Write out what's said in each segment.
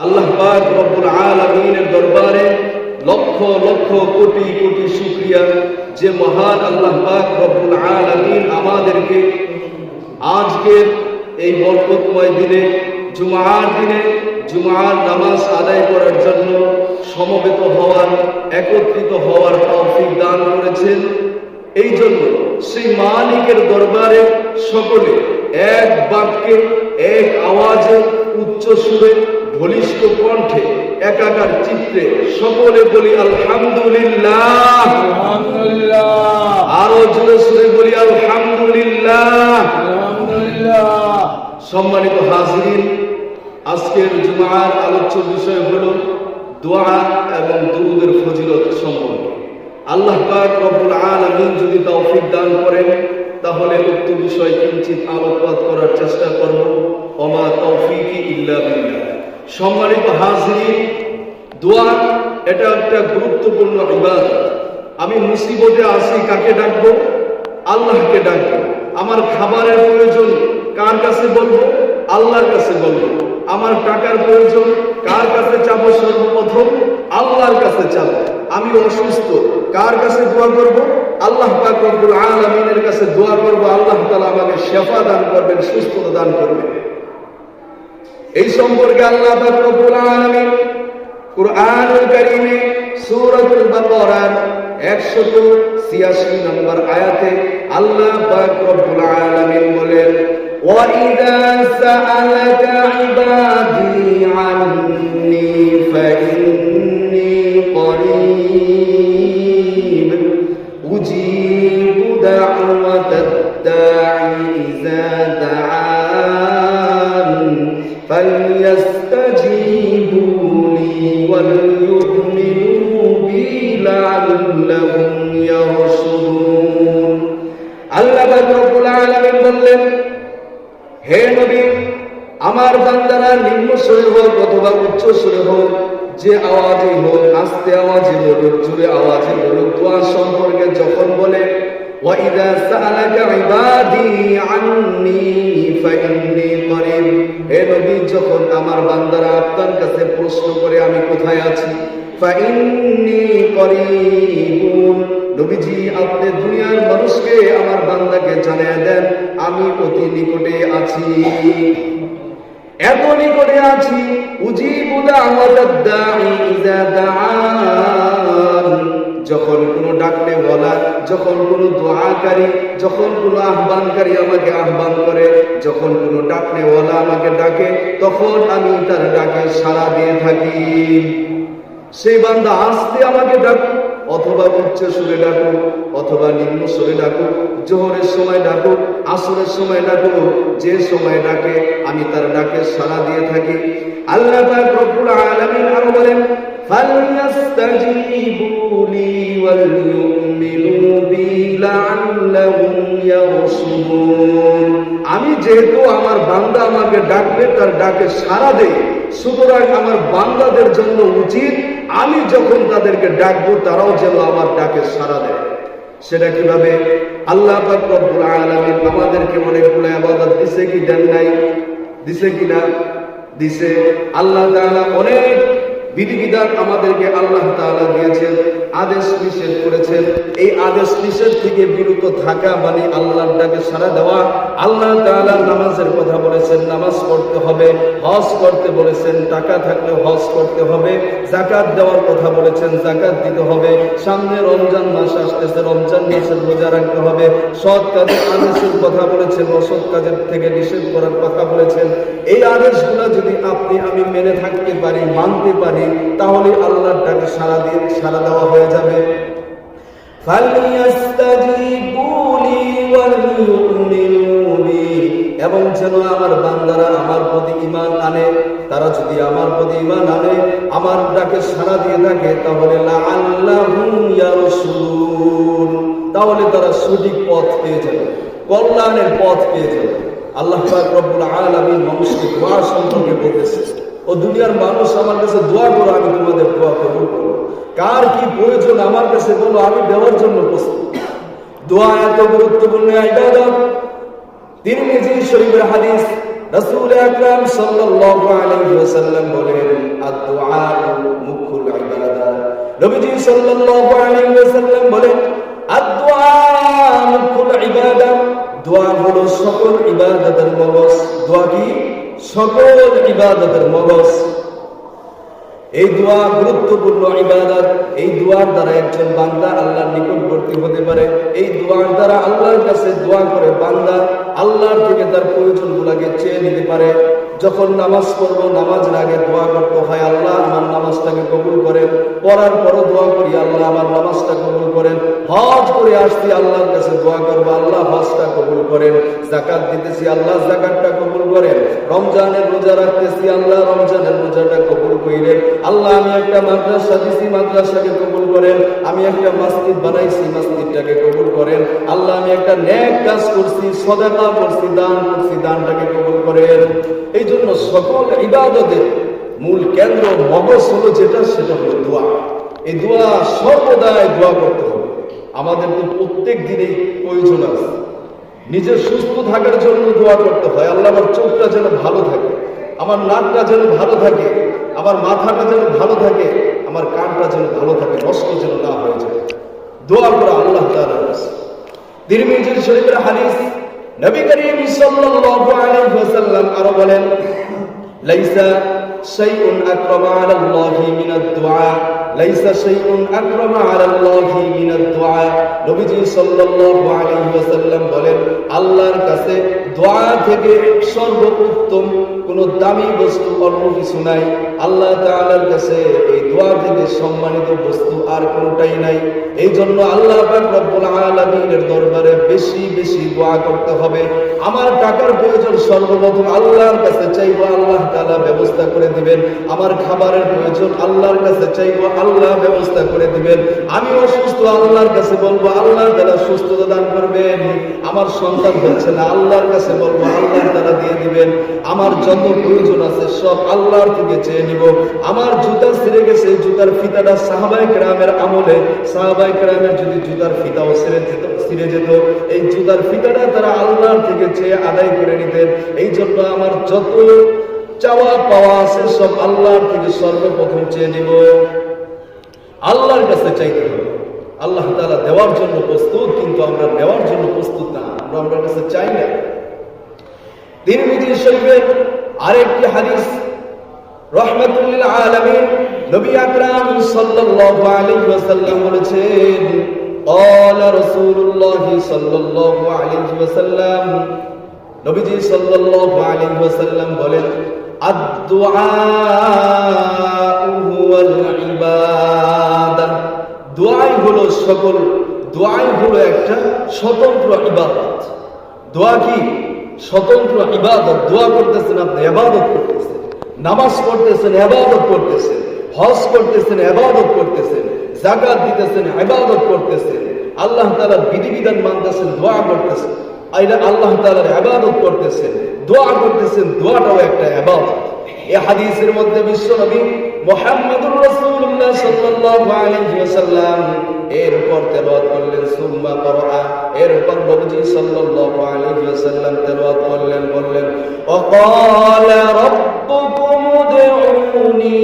আল্লাহ পাক রব্বুল আলামিনের দরবারে লক্ষ লক্ষ কোটি কোটি শুকরিয়া যে মহান আল্লাহ পাক রব্বুল আলামিন আমাদেরকে আজকের এই বরকতময় দিনে জুমার নামাজ আদায় করার জন্য সমবেত হওয়ার, একত্রিত হওয়ার তৌফিক দান করেছেন। এই জন্য সেই মালিকের দরবারে সকলে এক বাক্যে, এক আওয়াজে, উচ্চ সুরে, বলিষ্ঠ কণ্ঠে, একাকার চিত্রে সকলে বলি আলহামদুলিল্লাহ। আরো জোরে সুরে বলি আলহামদুলিল্লাহ। সম্মানিত হাজিরিন, আজকের জুমার আলোচ্য বিষয় হলো দোয়া এবং দুরূদের ফজিলত সম্পর্কে। আল্লাহ পাক রব্বুল আলামিন যদি তৌফিক দান করেন তাহলে উক্ত বিষয় কিঞ্চিত আলোকপাত করার চেষ্টা করব। ওমা তৌফিকি ইল্লা বিল্লাহ। সম্মানিত হাজিরিন, দোয়া এটা একটা গুরুত্বপূর্ণ ইবাদত। আমি মুসিবতে আছি, কাকে ডাকবো? আল্লাহকে ডাকবো। আমার খাবারের প্রয়োজন, কার কাছে বলবো? আল্লাহর কাছে বলবো। আমার টাকার প্রয়োজন, কার কাছে চাবো? সর্বপ্রথম আল্লাহর কাছে চাবো। আমি অসুস্থ, কার কাছে দোয়া করব? আল্লাহ পাক রব্বুল আলামিনের কাছে দোয়া করব। আল্লাহ তাআলা আমাকে শিফা দান করবেন, সুস্থতা দান করবেন। এই সম্পর্কে আল্লাহ পাক রব্বুল আলামিন কুরআনুল কারীমে সূরাতুল বাকারার 186 নম্বর আয়াতে আল্লাহ পাক রব্বুল আলামিন বলেন, وَإِذَا سَأَلَكَ عِبَادِي عَنِّي فَإِنِّي قَرِيبٌ أُجِيبُ دَعْوَةَ الدَّاعِ إِذَا دَعَانِ فَلْيَسْتَجِيبُوا لِي وَلْيُؤْمِنُوا بِي لَعَلَّهُمْ يَرْشُدُونَ। আল্লাহ পাক রব্বুল আলামিন বললেন, হে নবী, আমার বান্দারা নিম্ন সুরে হোক অথবা উচ্চ সুরে হোক, যে আওয়াজে হোক, আস্তে আওয়াজে বলুক, জোরে আওয়াজে বলুক, দোয়া সম্পর্কে যখন বলে ওয়াইদা সাআলাকা ইবাদি আন্নী ফাইন্নী করিব, হে নবী, যখন আমার বান্দারা আপনার কাছে প্রশ্ন করে আমি কোথায় আছি, ফাইন্নী করিবুন, নবীজি আপনি দুনিয়ার মানুষকে, আমার বান্দাকে জানিয়ে দেন আমি অতি নিকটে আছি, এত নিকটে আছি। উজিবু দাওয়াতাদ দাঈ ইযা দাআন, যখন কোনো ডাকলে বলা, যখন কোনো দোয়াকারী, যখন কোনো আহ্বানকারী আমাকে আহ্বান করে, যখন কোনো ডাকলে বলা আমাকে ডাকে, তখন আমি তার ডাকে সাড়া দিয়ে থাকি। সেই বান্দা আস্তে আমাকে ডাকুক অথবা উচ্চ সুরে ডাকুক অথবা নিম্ন সুরে ডাকুক, জোহরের সময় ডাকুক, আসরের সময় ডাকুক, যে সময় ডাকে আমি তার ডাকে সাড়া দিয়ে থাকি। আল্লাহ পাক রব্বুল আলামিন আরো বলেন, ফালইস্তাজিবু লি ওয়াল ইউমিনু বি লাআল্লাহুম ইয়ারশুদুন। আমি যেহেতু আমার বান্দা আমাকে ডাকবে, তার ডাকে সাড়া দেই, সুতরাং আমার বান্দাদের জন্য উচিত আমি যখন তাদেরকে ডাকবো তারাও যেন আমার ডাকে সাড়া দেয়। সেটা কিভাবে? আল্লাহ পাক রব্বুল আলামিন আমাদেরকে অনেকগুলো ইবাদত দিছে, কি দেন নাই? দিছে কিনা? দিছে। আল্লাহ তাআলা অনেক বিধিবিধান আমাদেরকে আল্লাহ তাআলা দিয়েছেন, আদেশ নিষেধ করেছেন। এই আদেশ নিষেধ থেকে বিরত থাকা মানে আল্লাহর ডাকে সাড়া দেওয়া। আল্লাহ তাআলা নামাজের কথা বলেছেন, নামাজ পড়তে হবে। হজ করতে বলেছেন, টাকা থাকলে হজ করতে হবে। যাকাত দেওয়ার কথা বলেছেন, যাকাত দিতে হবে। সামনে রমজান মাস আসতেছে, রমজান মাসের রোজা রাখতে হবে। সৎ কাজের আদেশের কথা বলেছেন, অসৎ কাজের থেকে নিষেধ করার কথা বলেছেন। এই আদেশগুলো যদি আপনি আমি মেনে থাকতে পারি, মানতে পারি, তাহলে আল্লাহর ডাকে সাড়া দেওয়া হয়ে যাবে। এবং যেন আমার বান্দারা আমার প্রতি ঈমান আনে, তারা যদি আমার প্রতি ঈমান আনে, আমার ডাকে সাড়া দিয়ে থাকে, তাহলে লাআল্লাহুম ইয়ারশুদুন, তাহলে তারা সঠিক পথ পেয়ে যাবে, কল্যাণের পথ পেয়ে যাবে। আল্লাহ পাক রব্বুল আলামিন মানুষকে দোয়া সম্পর্কে বলেছে, ও দুনিয়ার মানুষ আমার কাছে দোয়া করো, আমি তোমাদের দোয়া কবুল করব। কার কি প্রয়োজন আমার কাছে বলো, আমি দেওয়ার জন্য প্রস্তুত। দোয়া এত গুরুত্বপূর্ণ ইবাদত। তিরমিজি শরীফের হাদিস, রাসূল আকরাম সাল্লাল্লাহু আলাইহি ওয়াসাল্লাম বলেন, নবীজি সাল্লাল্লাহু আলাইহি ওয়াসাল্লাম বলেন, আদ-দুআ মুখুল ইবাদা, দোয়া হলো সকল ইবাদতের মগজ। দোয়া কি? সকল ইবাদতের মগজ। এই দোয়া গুরুত্বপূর্ণ ইবাদত। এই দোয়ার দ্বারা একজন বান্দা আল্লাহর নিকটবর্তী হতে পারে। এই দোয়ার দ্বারা আল্লাহর কাছে দোয়া করে বান্দা আল্লাহর থেকে তার প্রয়োজনগুলোকে চেয়ে নিতে পারে। যখন নামাজ পড়বো, নামাজের আগে দোয়া করতে হয়, আল্লাহ আমার নামাজটাকে কবুল করেন। পড়ার পরও দোয়া করি, আল্লাহ আমার নামাজটা কবুল করেন। হজ করে আসছি, আল্লাহর কাছে দোয়া করবো, আল্লাহ হজটা কবুল করেন। যাকাত দিতেছি, আল্লাহ যাকাতটা কবুল করেন। রমজানের রোজা রাখতেছি, আল্লাহ রমজানের রোজাটা কবুল করেন। আল্লাহ আমি একটা মাদ্রাসা দিছি, মাদ্রাসাকে কবুল করেন। আমি একটা মসজিদ বানাইছি, মসজিদটাকে কবুল করেন। আল্লাহ আমি একটা নেক কাজ করছি, সদকা করছি, দান করছি, দানটাকে কবুল করেন। এই জন্য সকল ইবাদতের মূল কেন্দ্র মগজ হলো যেটা, সেটা হলো দোয়া। এই দোয়া সর্বদাই দোয়া করতে হবে। আমাদের তো প্রত্যেক দিনেই প্রয়োজন আছে। নিজের সুস্থ থাকার জন্য দোয়া করতে হয়, আল্লাহ আমার চোখটা যেন ভালো থাকে, আমার নাকটা যেন ভালো থাকে, আমার মাথাটা যেন ভালো থাকে, আমার কানটা যেন ভালো থাকে, নষ্ট যেন না হয়ে যায়। দোয়া করা আল্লাহ তাআলার কাছে। তিরমিজি শরীফের হাদিস, নবী করিম সাল্লাল্লাহু আলাইহি ওয়াসাল্লাম আরো বলেন, লাইসা শাইউন আকরামা আলাল্লাহি মিনাদ দুআ, লাইসা শাইউন আকরামা আলাল্লাহি মিনাদ দুআ। নবীজি সাল্লাল্লাহু আলাইহি ওয়াসাল্লাম বলেন, আল্লাহর কাছে দোয়া থেকে সর্বোত্তম কোন দামি বস্তু অন্য কিছু নাই। আল্লাহ তাআলার কাছে এই দোয়া থেকে সম্মানিত বস্তু আর কোনটাই নাই। এই জন্য আল্লাহ পাক রব্বুল আলামিনের দরবারে বেশি বেশি দোয়া করতে হবে। আমার টাকার প্রয়োজন, সর্বপ্রথম আল্লাহর কাছে চাইবো, আল্লাহ তাআলা ব্যবস্থা করে দিবেন। আমার খাবারের প্রয়োজন, আল্লাহর কাছে চাইবো, আল্লাহ ব্যবস্থা করে দিবেন। আমি অসুস্থ, আল্লাহর কাছে বলবো, আল্লাহ তাআলা সুস্থতা দান করবেন। আমার সন্তান হচ্ছে না, আল্লাহর কাছে বলবো, আল্লাহ তাআলা দিয়ে দিবেন। আমার যত প্রয়োজন আছে সব আল্লাহর থেকে চেয়ে নিব। আমার জুতা ছিঁড়ে গেছে, জুতার ফিতাটা সাহাবায়ে কেরামের আমলে, সাহাবায়ে কেরামের যদি জুতার ফিতাও ছিঁড়ে যেত, এই জুতার ফিতাটা তারা আল্লাহর থেকে চেয়ে আদায় করে নিতেন। এই জন্য আমার যত চাওয়া পাওয়া আছে সব আল্লাহর থেকে সর্বপ্রথম চেয়ে নিব। আল্লাহর কাছে চাইতে হবে। আল্লাহ তাআলা দেওয়ার জন্য প্রস্তুত, কিন্তু আমরা নেওয়ার জন্য প্রস্তুত না, আমরা আল্লাহর কাছে চাই না। তিরমিজি শরীফের আরেকটি হাদিস, রাহমাতুল লিল আলামিন, নবী আকরাম সাল্লাল্লাহু আলাইহি ওয়াসাল্লাম বলেছেন, ক্বালা রাসূলুল্লাহ সাল্লাল্লাহু আলাইহি ওয়াসাল্লাম, নবীজি সাল্লাল্লাহু আলাইহি ওয়াসাল্লাম বলেন, আদ-দুআ হুয়াল ইবাদাহ, দোয়াই হলো সকল, দোয়াই হলো একটা স্বতন্ত্র ইবাদত। দোয়া কি? স্বতন্ত্র ইবাদত। দোয়া করতেছেন আপনি, ইবাদত করতেছেন। নামাজ পড়তেছেন, ইবাদত করতেছেন। হজ করতেছেন, ইবাদত করতেছেন। যাকাত দিতেছেন, ইবাদত করতেছেন। আল্লাহ তাআলার বিধিবিধান মানতেছেন, দোয়া করতেছেন। আইলা আল্লাহ তাআলার ইবাদত করতেছেন, দোয়া করতেছেন। দোয়াটাও একটা ইবাদত। এই হাদিসের মধ্যে বিশ্বনবী মুহাম্মদুর রাসূলুল্লাহ সাল্লাল্লাহু আলাইহি ওয়াসাল্লাম এরপর তেলাওয়াত করলেন, সুম্মা ক্বরাআ, এরপর নবীজি সাল্লাল্লাহু আলাইহি ওয়াসাল্লাম তেলাওয়াত করলেন, বললেন, ওয়াকালা রাব্বুকুম উদউনি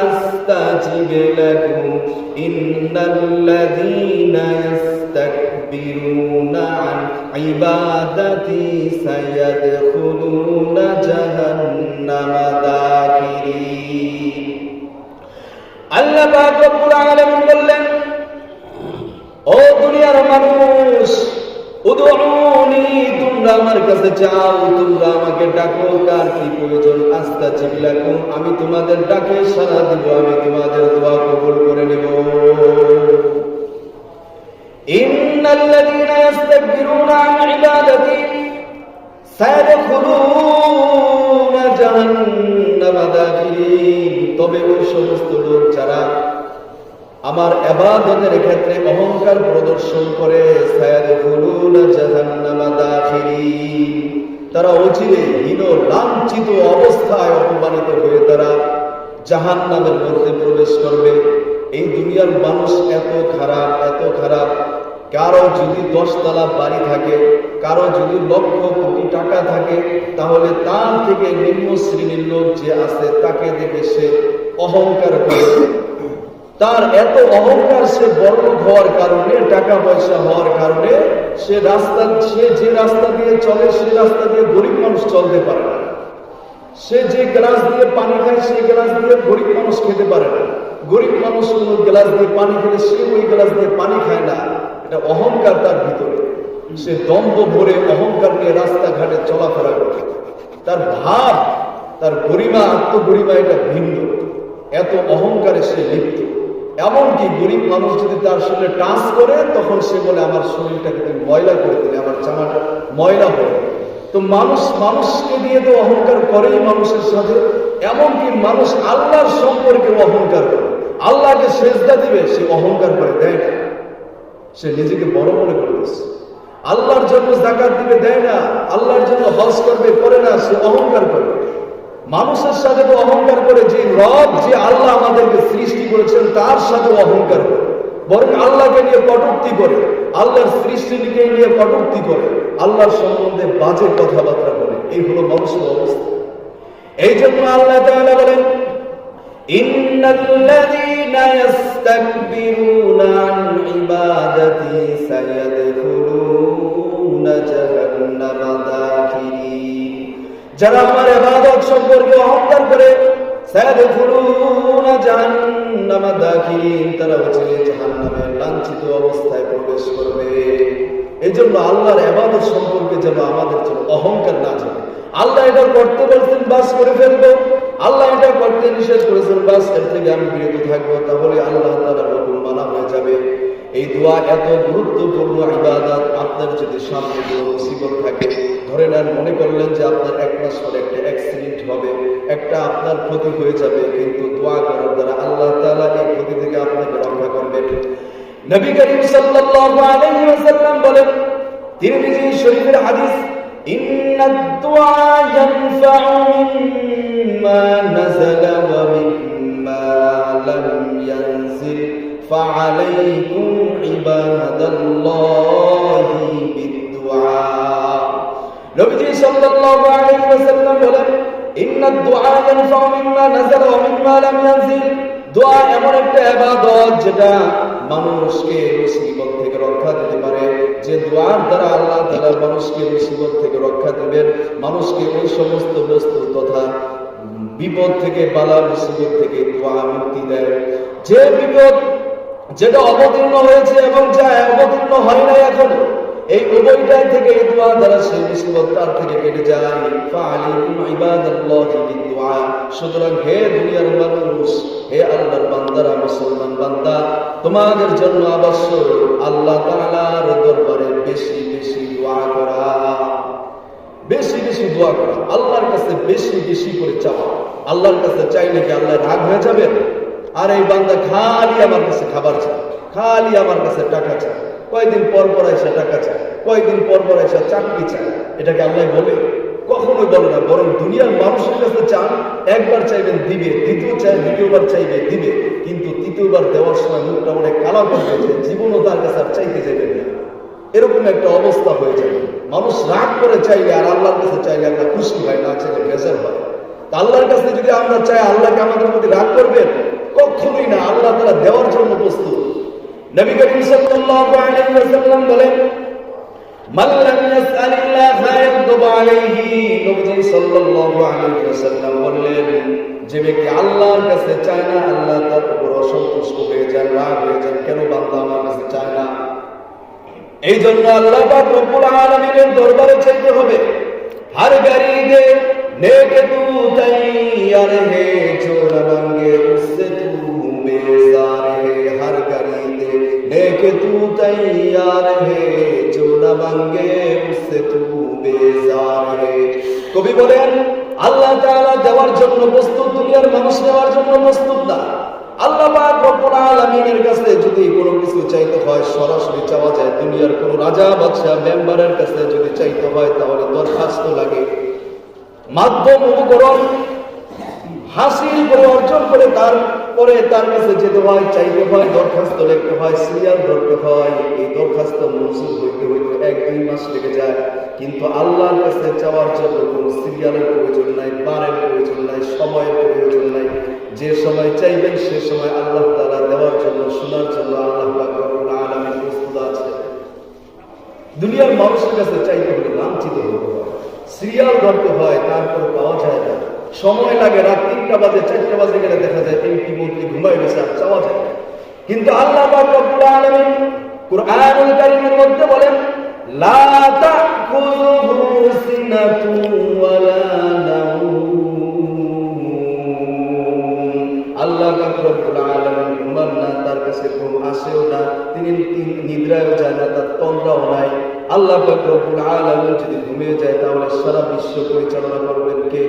আস্তাজিব লাকুম ইন্নাল্লাযীনা ইস্তাকবিরুনা আন ইবাদাতি সায়াদখুলুনা জাহান্নামা দাখিরিন। আল্লাহ পাক রব্বুল আলামিন বললেন, ও দুনিয়ার মানুষ, উদউনি, তোমরা আমার কাছে চাও, তোমরা আমাকে ডাকো, কার কি প্রয়োজন, আস্তাজিব লাকুম, আমি তোমাদের ডাকে সাড়া দিব, আমি তোমাদের দোয়া কবুল করে নেব। ইন্নাল্লাযীনা ইস্তাকবিরুনা আন ইবাদাতি সায়াদখুলুনা জাহান্নামা দাখিরিন, তবে ওই সমস্ত লোক যারা আমার ইবাদতের ক্ষেত্রে অহংকার প্রদর্শন করে, সায়াদখুলুনা জাহান্নামা দাখিরিন, তারা অচিরে হীন লাঞ্ছিত অবস্থায় অপমানিত হয়ে তারা জাহান্নামের মধ্যে প্রবেশ করবে। এই দুনিয়ার মানুষ এত খারাপ, এত খারাপ। কারো যদি 10 তলা বাড়ি থাকে, কারো যদি লক্ষ কোটি টাকা থাকে, তাহলে তার থেকে নিম্ন শ্রেণীর লোক যে আছে তাকে দেখে সে অহংকার করে, তার এত অহংকার, সে বড়লোক হওয়ার কারণে, টাকা পয়সা হওয়ার কারণে সে যে রাস্তা দিয়ে চলে সে রাস্তা দিয়ে গরিব মানুষ চলতে পারে না। সে যে গ্লাস দিয়ে পানি খায় সেই গ্লাস দিয়ে গরিব মানুষ খেতে পারে না। গরিব মানুষ কোন গ্লাস দিয়ে পানি খেলে সে ওই গ্লাস দিয়ে পানি খায় না। এটা অহংকার তার ভিতরে। সে দম্ভ ভরে অহংকার নিয়ে রাস্তাঘাটে চলাফেরা করে। তার ভাব, তার গরিমা, আত্মগরিমা এটা ভিন্ন। এত অহংকারে সে লিপ্ত। এমনকি গরিব মানুষ যদি তার শরীরে টাচ করে তখন সে বলে আমার শরীরটাকে তুমি ময়লা করে দিলে, আমার জামাটা ময়লা হয়ে। তো মানুষকে দিয়ে তো অহংকার করেই মানুষের সাথে। এমনকি মানুষ আল্লাহর সম্পর্কে অহংকার করে, আল্লাহকে সেজদা দিবে সে অহংকার করে দেয় না। সে নিজেকে বড় মনে করতেছে। আল্লাহর জন্য যাকাত দিবে, দেয় না। আল্লাহর জন্য হজ করবে, করে না, সে অহংকার করে। মানুষের সাথে তো অহংকার করে, যে রব, যে আল্লাহ আমাদেরকে সৃষ্টি করেছেন তার সাথে অহংকার করে, বরং আল্লাহকে নিয়ে কটূক্তি করে, আল্লাহর সৃষ্টিকে নিয়ে কটূক্তি করে, আল্লাহর সম্বন্ধে বাজে কথাবার্তা বলে। এই হলো মানুষের অবস্থা। এই জন্য আল্লাহ তাআলা বলেন, ইন্নাল্লাযীনা ইস্তাকবিরুনা আন ইবাদাতি সায়াদখুলুনা জাহান্নামা দাখিরিন। যারা আমার ইবাদত সম্পর্কে অহংকার করে, সায়াদখুলুনা জাহান্নামা দাখিরিন, তারা হচ্ছে জাহান্নামে লাঞ্ছিত অবস্থায় প্রবেশ করবে। এই জন্য আল্লাহর ইবাদত সম্পর্কে যেন আমাদের জন্য অহংকার না যায়। আল্লাহ এটা করতে বলছেন, বাস করে ফেলবো। আল্লাহ এটা করতে নিষেধ করেছেন, বাস এর থেকে আমি বিরত থাকবো। তাহলে আল্লাহ তাআলার হুকুম মানা হয়ে যাবে। এই দোয়া এত গুরুত্বপূর্ণ ইবাদত। আপনার যদি সামনে কোনো মুসিবত থাকে, ধরে নেন, মনে করলেন যে আপনার 1 মাস পরে একটা অ্যাক্সিডেন্ট হবে, একটা আপনার ক্ষতি হয়ে যাবে, কিন্তু দোয়া করার দ্বারা আল্লাহ তাআলা এই ক্ষতি থেকে আপনাকে রক্ষা করবেন। নবী করিম সাল্লাল্লাহু আলাইহি ওয়াসাল্লাম বলেন, তিরমিজি শরীফের হাদিস, ইন্নাদ দুআ ইয়ানফাউ মিম্মা নাযালা ওয়া মিম্মা লাম ইয়ানজিল ফাআলাইকুম ইবাদাল্লাহি বিদ-দুআ। নবীজি সাল্লাল্লাহু আলাইহি ওয়াসাল্লাম বলেন, ইন্নাদ দুআ ইয়ানফাউ মিম্মা নাযালা ওয়া মিম্মা লাম ইয়ানজিল। দোয়া এমন একটা ইবাদত যেটা মানুষকে মুসিবত থেকে রক্ষা দিতে পারে। যে দোয়ার দ্বারা আল্লাহ তাআলা মানুষকে মুসিবত থেকে রক্ষা দিবেন, মানুষকে ওই সমস্ত বস্তু তথা বিপদ থেকে, বালা মুসিবত থেকে দোয়া মুক্তি দেয়। যে বিপদ যেটা অবতীর্ণ হয়েছে এবং যা অবতীর্ণ হয় না এখন, এই উভয়টাই থেকে এই দোয়া দ্বারা সেই মুসিবত তার থেকে কেটে যায়। ফাআলাইকুম ইবাদাল্লাহি বিদ-দুআ। সুতরাং হে দুনিয়ার মানুষ, হে আল্লাহর বান্দারা, মুসলমান বান্দা, তোমাদের জন্য আবশ্যক আল্লাহ তাআলার দরবারে বেশি বেশি দোয়া করা। বেশি বেশি দোয়া করা, আল্লাহর কাছে বেশি বেশি করে চাওয়া। আল্লাহর কাছে চাইলে কি আল্লাহ রাগ হয়ে যাবেন? আর এই বান্দা খালি আমার কাছে খাবার চায়, খালি আমার কাছে টাকা চায়, কয়েকদিন পর পর এসে টাকা চায়, কয়েকদিন পর পর এসে চাকরি চায়, এটাকে আল্লাহ বলে? কখনোই বলে না। বরং দুনিয়ার মানুষের কাছে চান, একবার চাইবেন দিবে, দ্বিতীয়বার চাইবে দিবে, কিন্তু তৃতীয়বার দেওয়ার সময় মুখটা অনেক কালা করবে, জীবনও তার কাছে আর চাইতে যাবেন না। এরকম একটা অবস্থা হয়ে যাবে। মানুষ রাগ করে চাইলে আর আল্লাহর কাছে চাইলে আমরা খুশি হয়, না চাইলে বেজার হয়। আল্লাহর কাছে যদি আমরা চাই, আল্লাহকে আমাদের প্রতি রাগ করবেন? কখনোই না। আল্লাহ তাআলা দেওয়ার জন্য প্রস্তুত। নবী করিম সাল্লাল্লাহু আলাইহি ওয়াসাল্লাম বলেন, মান লাম ইয়াসআলিল্লাহা ইয়াগদব আলাইহি। নবী সাল্লাল্লাহু আলাইহি ওয়াসাল্লাম বললেন, যে ব্যক্তি আল্লাহর কাছে চায় না, আল্লাহ তার উপর অসন্তুষ্ট হয়ে যান, রাগ হয়ে যান। কেন বান্দা আমার কাছে চায় না? এই জন্য আল্লাহ পাক রব্বুল আলামিনের দরবারে চাইতে হবে। हर गरीबे नेक तू तैयार है, जो न मांगे उससे तू बेजार है। हर गरीबे नेक तू तैयार है, जो न मांगे उससे तू बेजार है। কবি বলেন, আল্লাহ তাআলা দেওয়ার জন্য প্রস্তুত, দুনিয়ার মানুষ নেওয়ার জন্য প্রস্তুত না। আল্লাহ পাক রব্বুল আলামিনের কাছে যদি কোনো কিছু চাইতে হয়, সরাসরি চাওয়া যায়। দুনিয়ার কোন রাজা, বাদশা, মেম্বারের কাছে যদি চাইতে হয়, তাহলে দরখাস্ত লাগে, মাধ্যম উপকরণ হাসিল করে, অর্জন করে তারপরে তার কাছে যেতে হয়, চাইতে হয়, দরখাস্ত লিখতে হয়, সিরিয়াল ধরতে হয়। এই দরখাস্ত মঞ্জুর হইতে হইতে 1-2 মাস লেগে যায়। কিন্তু আল্লাহর কাছে চাওয়ার জন্য কোনো সিরিয়ালের প্রয়োজন নাই, বারের প্রয়োজন নাই, সময়ের প্রয়োজন নাই। যে সময় চাইবেন সে সময় আল্লাহ তাআলা দেওয়ার জন্য, শোনার জন্য আল্লাহ পাক রব্বুল আলামিন প্রস্তুত আছে। দুনিয়ার মানুষের কাছে চাইতে হলে লাঞ্ছিত হতে হয়, সিরিয়াল ধরতে হয়, তারপর পাওয়া যায় না। সময় লাগে, রাত 3টা বাজে 4টা বাজে গেলে দেখা যায় এমপি মন্ত্রী ঘুমাই গেছে, আর চাওয়া যায় না। কিন্তু আল্লাহ পাক রব্বুল আলামিন কুরআনুল কারীমের মধ্যে বলেন, লা তাখুযুহু সিনাতুন ওয়ালা নাওম। আল্লাহ পাক রব্বুল আলামিন ঘুমান না, তার কাছে ঘুম আসেও না, তিনি নিদ্রায়ও যায় না, তার তন্দ্রাও নাই। আল্লাহ পাক রব্বুল আলামিন যদি ঘুমিয়ে যায় তাহলে সারা বিশ্ব পরিচালনা করবেন কে?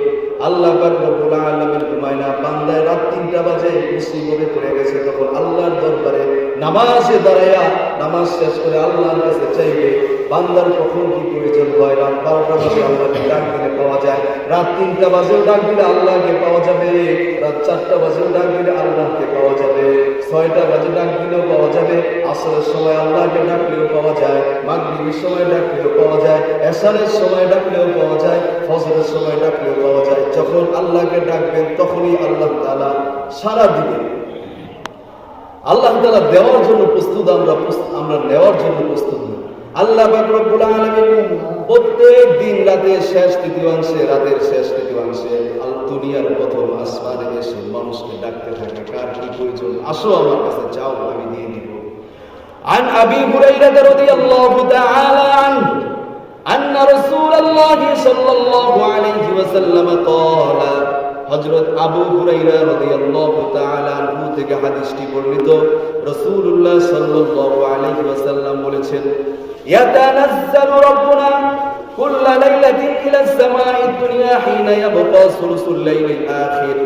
আল্লাহ পাক রব্বুল আলামিন ঘুমায় না। বান্দায় রাত 3টা বাজে মুসিবতে পড়ে গেছে, তখন আল্লাহর দরবারে নামাজে দাঁড়ায়া নামাজ শেষ করে আল্লাহর কাছে চাইবে। বান্দার কখন কি প্রয়োজন হয়? রাত 12টা বাজে আল্লাহকে ডাক দিলে পাওয়া যায়, রাত 3টা বাজেও ডাক দিলে আল্লাহকে পাওয়া যাবে, রাত 4টা বাজেও ডাক দিলে আল্লাহকে পাওয়া যাবে, 6টা বাজে ডাক দিলেও পাওয়া যাবে, আসরের সময় আল্লাহকে ডাকলেও পাওয়া যায়, মাগরিবের সময় ডাকলেও পাওয়া যায়, এশারের সময় ডাকলেও পাওয়া যায়, ফজরের সময় ডাকলেও পাওয়া যায়। যখন আল্লাহকে ডাকবেন তখনই আল্লাহ তাআলা সারা দিবেন। আল্লাহ তাআলা দেওয়ার জন্য প্রস্তুত, আমরা নেওয়ার জন্য প্রস্তুত নই। আল্লাহ পাক রব্বুল আলামিন প্রত্যেক দিন রাতের শেষ তৃতীয়াংশে, দুনিয়ার প্রথম আসমানে এসে মানুষকে ডাকতে থাকে, কার কি প্রয়োজন? আসো আমার কাছে, চাও, আমি দিয়ে দিব। عن أبي هريرة رضي الله تعالى عنه أن رسول الله صلى الله عليه وسلم قال, হযরত আবু হুরায়রা রাদিয়াল্লাহু তাআলা আনহু থেকে হাদিসটি বর্ণিত, রাসূলুল্লাহ সাল্লাল্লাহু আলাইহি ওয়াসাল্লাম বলেছেন, ইয়াতানাজ্জালু রাব্বুনা কুল্লা লাইলাতিন ইলা আস-সামাa'id দুনিয়া হিনা ইয়াবকা সুলুসুল লাইলিল আখির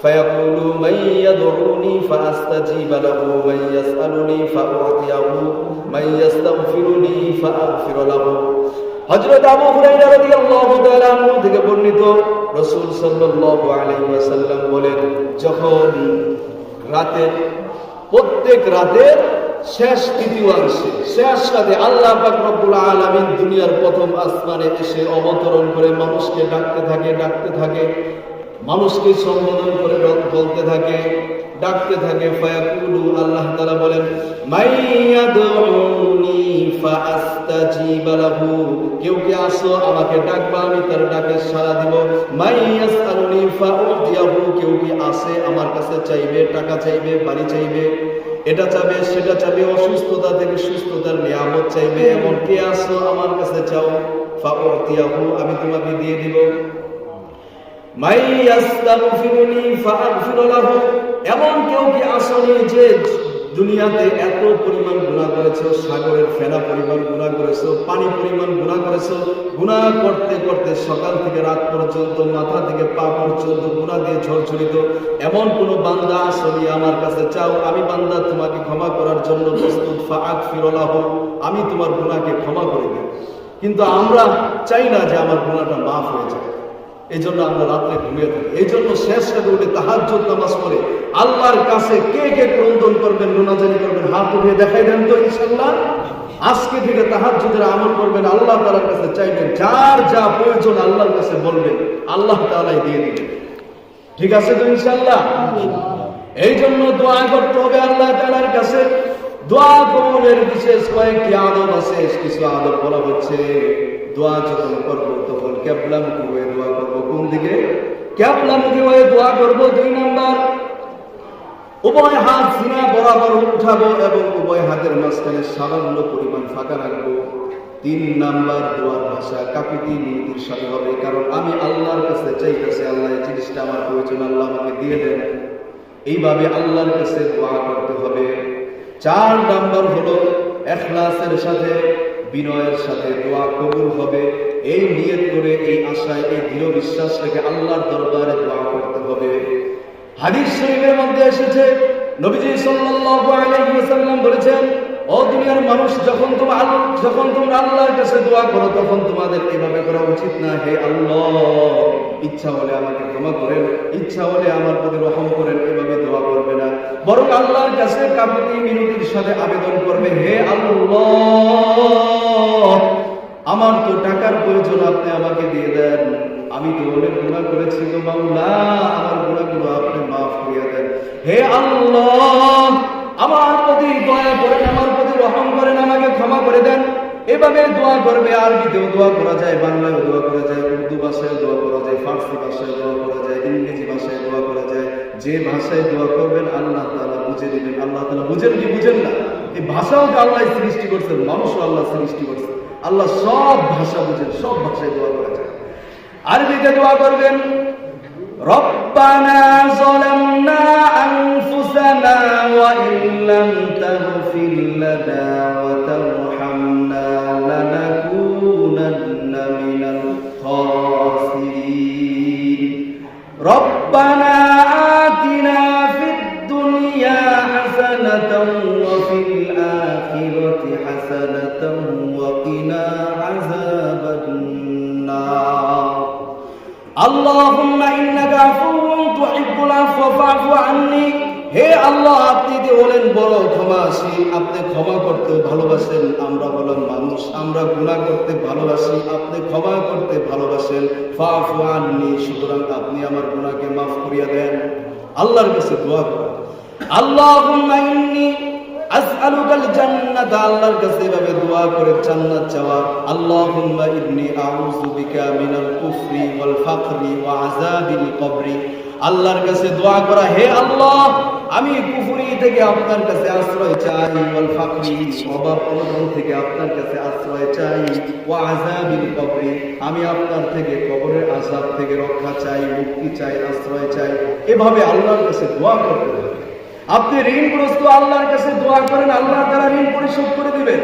ফায়াকুলু মান ইয়াদউনি ফাআস্তাজিব লাহু মান ইয়াসআলুনি ফাউ'তিয়াহু মান ইয়াস্তাগফিরুনি ফাআগফির লাহু। হযরত আবু হুরায়রা রাদিয়াল্লাহু তাআলা আনহু থেকে বর্ণিত, রাসূল সাল্লাল্লাহু আলাইহি ওয়াসাল্লাম বলেন, যখন প্রত্যেক রাতের শেষ তৃতীয়াংশে, শেষ রাতে আল্লাহ পাক রব্বুল আলামিন দুনিয়ার প্রথম আসমানে এসে অবতরণ করে মানুষকে ডাকতে থাকে, মানুষকে সম্বোধন করে বলতে থাকে, ডাকতে থাকে। ফায়াকুলু, আল্লাহ তাআলা বলেন, মাইয়াদউনি ফাআস্তাজিব লাহু, কেউ কি আসো আমাকে ডাকবা, আমি তার ডাকে সাড়া দিব। মাইয়াসআলুনি ফাউ'তিয়াহু, কেউ কি আসে আমার কাছে চাইবে, টাকা চাইবে, বাড়ি চাইবে, এটা চাবে, সেটা চাবে, অসুস্থতা থেকে সুস্থতার নিয়ামত চাইবে, এমন কে আসো আমার কাছে চাও, ফাউ'তিয়াহু, আমি তোমাকে দিয়ে দিব। মাইয়াস্তাগফিরুনি ফাআগফির লাহু, এমন কেউ কি আসনি যে দুনিয়াতে এত পরিমাণ গুনাহ করেছো, সাগরের ফেনা পরিমাণ গুনাহ করেছো, পানি পরিমাণ গুনাহ করেছো, গুনাহ করতে করতে সকাল থেকে রাত পর্যন্ত, মাথা থেকে পা পর্যন্ত গুনাহ দিয়ে ঝরঝরিত, এমন কোন বান্দা আসনি আমার কাছে চাও, আমি বান্দা তোমাকে ক্ষমা করার জন্য প্রস্তুত, ফাআগফির লাহু, আমি তোমার গুনাহকে ক্ষমা করে দেব। কিন্তু আমরা চাই না যে আমার গুনাহটা মাফ হয়ে যায়, এই জন্য আমরা রাত্রে ঘুমিয়ে থাকি। এই জন্য শেষ রাতে উঠে তাহাজ্জুদ নামাজ পড়ে আল্লাহর কাছে কে কে ক্রন্দন করবেন, রোনাজানি করবেন, হাত উঠিয়ে দেখাই দেন তো ইনশাআল্লাহ। আজকে থেকে তাহাজ্জুদের আমল করবেন, আল্লাহ তাআলার কাছে চাইবেন, যার যা প্রয়োজন আল্লাহর কাছে বলবেন, আল্লাহ তাআলাই দিয়ে দিবেন। ঠিক আছে তো ইনশাআল্লাহ? এই জন্য দোয়া করতে হবে আল্লাহ তাআলার কাছে। দোয়া কবুলের বিশেষ কয়েকটি আদব আছে, কিছু আদব বলা হচ্ছে। দোয়া যখন করবো তখন কিবলামুখী হয়ে দোয়া করবো। কোন দিকে? কিবলামুখী হয়ে দোয়া করবো। 2 নাম্বার, উভয় হাত সিনা বরাবর উঠাবো এবং উভয় হাতের মাঝখানে সামান্য পরিমাণ ফাঁকা রাখবো। 3 নাম্বার, দোয়ার ভাষা কাকুতি মিনতির সাথে হবে, কারণ আমি আল্লাহর কাছে চাইতেছি, আল্লাহ এই জিনিসটা আমার প্রয়োজন, আল্লাহ আমাকে দিয়ে দেন, এইভাবে আল্লাহর কাছে দোয়া করতে হবে। 4 নাম্বার হলো ইখলাসের সাথে, বিনয়ের সাথে দোয়া কবুল হবে, এই নিয়ত করে, এই আশায়, এই দৃঢ় বিশ্বাস রেখে আল্লাহর দরবারে দোয়া করতে হবে। হাদিস শরীফের মধ্যে এসেছে, নবীজি সাল্লাল্লাহু আলাইহি ওয়াসাল্লাম বলেছেন, ও দুনিয়ার মানুষ, যখন তোমরা আল্লাহর কাছে দোয়া করো তখন তোমাদের এইভাবে করা উচিত না, হে আল্লাহ, ইচ্ছা হলে আমাকে ক্ষমা করেন, ইচ্ছা হলে আমার প্রতি রহম করেন, এভাবে দোয়া করবে না, বরং আল্লাহর কাছে কাকুতি মিনতির সাথে আবেদন করবে, হে আল্লাহ, আমার তো টাকার প্রয়োজন, আপনি আমাকে দিয়ে দেন, আমি তো অনেক গুনাহ করেছি, তো মাওলা আমার গুনাহগুলো আপনি মাফ করে দেন, হে আল্লাহ, আমার প্রতি দয়া করেন, আমার প্রতি রহম করেন, আমাকে ক্ষমা করে দেন। এভাবে দোয়া করবে। আরবিতেও দোয়া করা যায়, বাংলায়ও দোয়া করা যায়, উর্দু ভাষায় দোয়া করা যায়, ফার্সি ভাষায় দোয়া করা যায়, ইংরেজি ভাষায় দোয়া করা যায়। যে ভাষায় দোয়া করবেন আল্লাহ তাআলা বুঝে দিবেন। আল্লাহ তাআলা বুঝেন কি বুঝেন না? এই ভাষাও তো আল্লাহ সৃষ্টি করছেন, মানুষও আল্লাহ সৃষ্টি করছেন। আল্লাহ সব ভাষা বুঝেন, সব ভাষায় দোয়া করা যায়। আরবিতে দোয়া করবেন, রব্বানা যালামনা আনফুসানা ওয়া ইল্লাম তাগফির লানা ওয়া তারহামনা লানাকুনান্না মিনাল খাসিরিন। রব্বানা আতিনা ফিদ দুনিয়া হাসানাতাও ওয়া ফিল আখিরাতি হাসানাতাও ওয়া কিনা আযাবান নার। আল্লাহুম্মা ইন্নাকা আফুউন তুহিব্বুল আফওয়া ফা'ফু আন্নি। হে আল্লাহ, আপনি যে হলেন বড় ক্ষমাশীল, আপনি ক্ষমা করতে ভালোবাসেন। আমরা হলাম মানুষ, আমরা গুনাহ করতে ভালোবাসি, আপনি ক্ষমা করতে ভালোবাসেন। ফা'ফু আন্নি, সুতরাং আপনি আমার গুনাহকে মাফ করিয়া দেন। আল্লাহর কাছে দোয়া করুন, আল্লাহুম্মা ইন্নী আসআলুকাল জান্নাত। আল্লাহর কাছে এভাবে দোয়া করে জান্নাত চাওয়া। আল্লাহুম্মা ইন্নী আউযু বিকা মিনাল কুফরি ওয়াল ফাকরি ওয়া আযাবিল কবরি। আল্লাহর কাছে দোয়া করা, হে আল্লাহ, আমি কুফরি থেকে আপনার কাছে আশ্রয় চাই, ওয়াল ফাকরি, অভাব অনটন থেকে আপনার কাছে আশ্রয় চাই, ওয়া আযাবিল কবরি, আমি আপনার থেকে কবরের আযাব থেকে রক্ষা চাই, মুক্তি চাই, আশ্রয় চাই। এভাবে আল্লাহর কাছে দোয়া করতে হবে। আপনি ঋণগ্রস্ত, আল্লাহর কাছে দোয়া করেন, আল্লাহ তাআলা ঋণ পরিশোধ করে দিবেন।